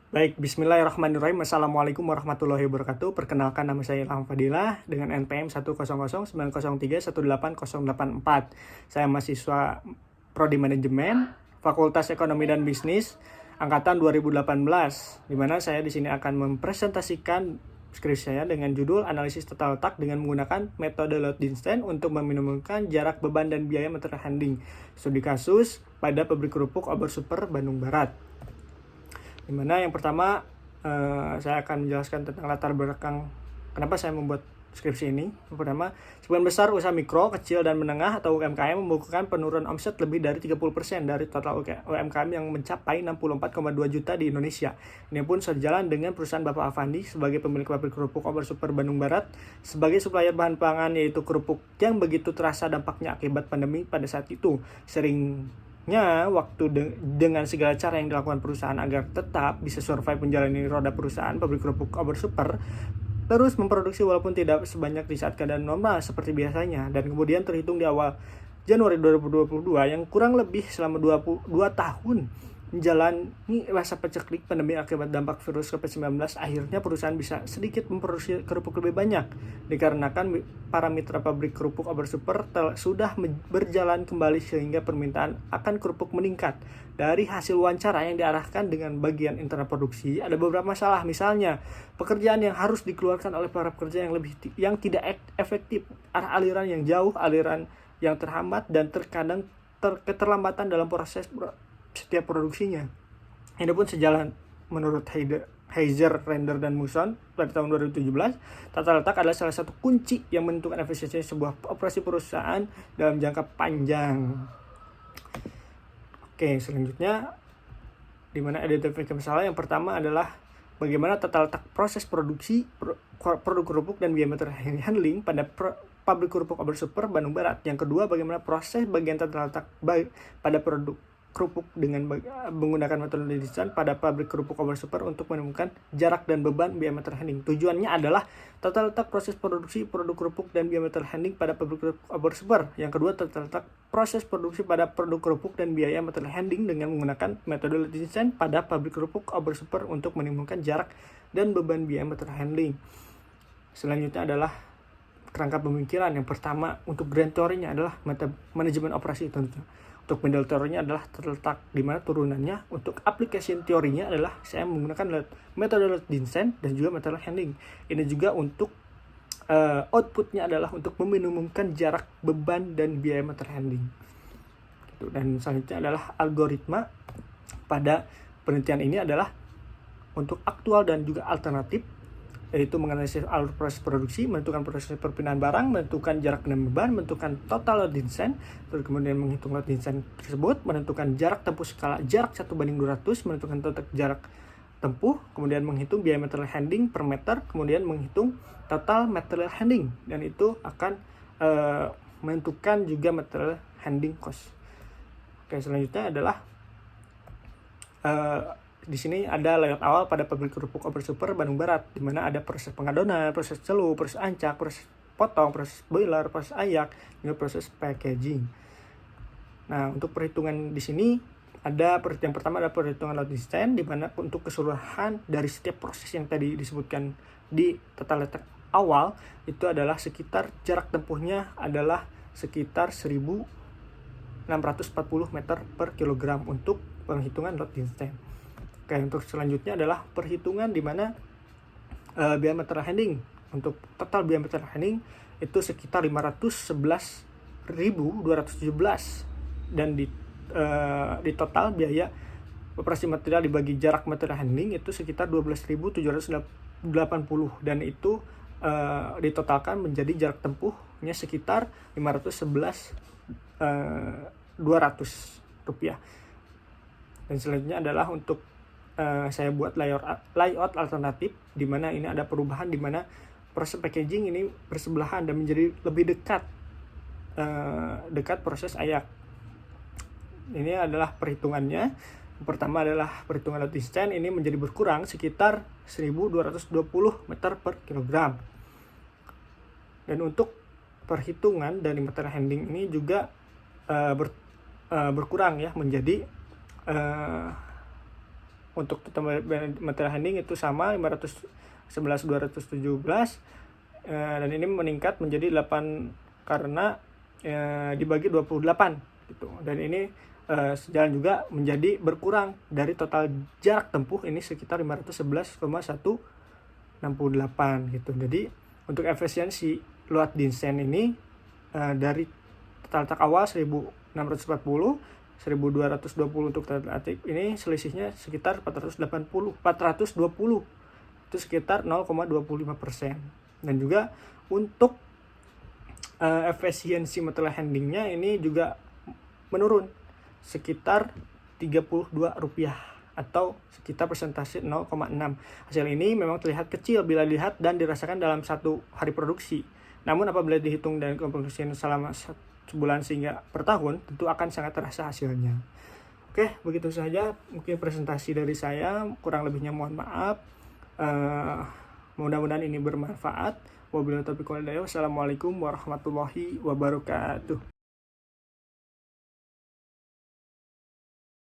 Baik, bismillahirrahmanirrahim. Assalamualaikum warahmatullahi wabarakatuh. Perkenalkan, nama saya Ilham Fadilah dengan NPM 10090380884. Saya mahasiswa Prodi Manajemen, Fakultas Ekonomi dan Bisnis, angkatan 2018, di mana saya di sini akan mempresentasikan skripsi saya dengan judul Analisis Tata Letak dengan menggunakan metode Lodinstein untuk meminimumkan jarak beban dan biaya material handling. Studi kasus pada pabrik kerupuk Ober Super Bandung Barat. Dimana yang pertama saya akan menjelaskan tentang latar belakang kenapa saya membuat skripsi ini. Yang pertama, sebagian besar usaha mikro, kecil, dan menengah atau UMKM membukukan penurunan omset lebih dari 30% dari total UMKM yang mencapai 64,2 juta di Indonesia. Ini pun sejalan dengan perusahaan Bapak Afandi sebagai pemilik pabrik kerupuk Ober Super Bandung Barat, sebagai supplier bahan pangan yaitu kerupuk yang begitu terasa dampaknya akibat pandemi pada saat itu. Dengan segala cara yang dilakukan perusahaan agar tetap bisa survive menjalani roda perusahaan, pabrik kerupuk Ober Super terus memproduksi walaupun tidak sebanyak di saat keadaan normal seperti biasanya. Dan kemudian terhitung di awal Januari 2022 yang kurang lebih selama 22 tahun menjalani masa paceklik pandemi akibat dampak virus COVID-19, akhirnya perusahaan bisa sedikit memproduksi kerupuk lebih banyak dikarenakan para mitra pabrik kerupuk Ober Super sudah berjalan kembali sehingga permintaan akan kerupuk meningkat. Dari hasil wawancara yang diarahkan dengan bagian internal produksi, ada beberapa masalah, misalnya pekerjaan yang harus dikeluarkan oleh para pekerja yang tidak efektif, aliran yang jauh, aliran yang terhambat, dan terkadang keterlambatan dalam proses setiap produksinya. Ini pun sejalan menurut Heiser, Render, dan Muson pada tahun 2017, tata letak adalah salah satu kunci yang menentukan efisiensi sebuah operasi perusahaan dalam jangka panjang. Oke, selanjutnya di mana identifikasi masalah yang pertama adalah bagaimana tata letak proses produksi produk kerupuk dan biaya material handling pada pabrik kerupuk Ober Super Bandung Barat. Yang kedua, bagaimana proses bagian tata letak pada produk kerupuk dengan menggunakan metode desain pada pabrik kerupuk Ober Super untuk menemukan jarak dan beban biaya material handling. Tujuannya adalah tata letak proses produksi produk kerupuk dan biaya material handling pada pabrik kerupuk Ober Super. Yang kedua, tata letak proses produksi pada produk kerupuk dan biaya material handling dengan menggunakan metode desain pada pabrik kerupuk Ober Super untuk menimbulkan jarak dan beban biaya material handling. Selanjutnya adalah kerangka pemikiran. Yang pertama, untuk grand teorinya adalah manajemen operasi tentunya. Untuk middle teorinya adalah terletak di mana turunannya. Untuk application teorinya adalah saya menggunakan metode Lodinstein dan juga material handling. Ini juga untuk outputnya adalah untuk meminimumkan jarak beban dan biaya material handling. Dan selanjutnya adalah algoritma pada penelitian ini adalah untuk aktual dan juga alternatif, yaitu menganalisis alur proses produksi, menentukan proses perpindahan barang, menentukan jarak dan beban, menentukan total Lodinstein, terus kemudian menghitung Lodinstein tersebut, menentukan jarak tempuh skala jarak 1:200, menentukan total jarak tempuh, kemudian menghitung biaya material handling per meter, kemudian menghitung total material handling, dan itu akan menentukan juga material handling cost. Oke, selanjutnya adalah di sini ada layout awal pada pabrik kerupuk Ober Super Bandung Barat, di mana ada proses pengadonan, proses celup, proses ancak, proses potong, proses boiler, proses ayak, hingga proses packaging. Nah, untuk perhitungan di sini yang pertama ada perhitungan Lodinstein, di mana untuk keseluruhan dari setiap proses yang tadi disebutkan di tata letak awal itu adalah sekitar jarak tempuhnya adalah sekitar 1640 meter per kilogram untuk penghitungan Lodinstein. Oke, untuk selanjutnya adalah perhitungan di mana biaya material handling. Untuk total biaya material handling itu sekitar 511.217, dan di total biaya operasi material dibagi jarak material handling itu sekitar 12.780, dan itu ditotalkan menjadi jarak tempuhnya sekitar 511.200 rupiah. Dan selanjutnya adalah untuk saya buat layout alternatif, di mana ini ada perubahan di mana proses packaging ini bersebelahan dan menjadi lebih dekat proses ayak. Ini adalah perhitungannya. Pertama adalah perhitungan Lodinstein, ini menjadi berkurang sekitar 1220 meter per kilogram. Dan untuk perhitungan dari material handling ini juga berkurang ya, menjadi untuk total material handling itu sama 511.217, dan ini meningkat menjadi 8 karena dibagi 28 gitu. Dan ini sejalan juga menjadi berkurang dari total jarak tempuh ini sekitar 511,168 gitu. Jadi untuk efisiensi Luat Dinsen ini dari total tak awal 1640, 1220 untuk total aktif, ini selisihnya sekitar 420, itu sekitar 0,25%. Dan juga untuk efisiensi material handlingnya ini juga menurun sekitar Rp32 atau sekitar persentase 0,6. Hasil ini memang terlihat kecil bila dilihat dan dirasakan dalam satu hari produksi. Namun apabila dihitung dan kompresikan selama sebulan sehingga per tahun, tentu akan sangat terasa hasilnya. Oke, begitu saja mungkin presentasi dari saya. Kurang lebihnya mohon maaf. Mudah-mudahan ini bermanfaat. Wabillahi taufiq wal hidayah. Wassalamualaikum warahmatullahi wabarakatuh.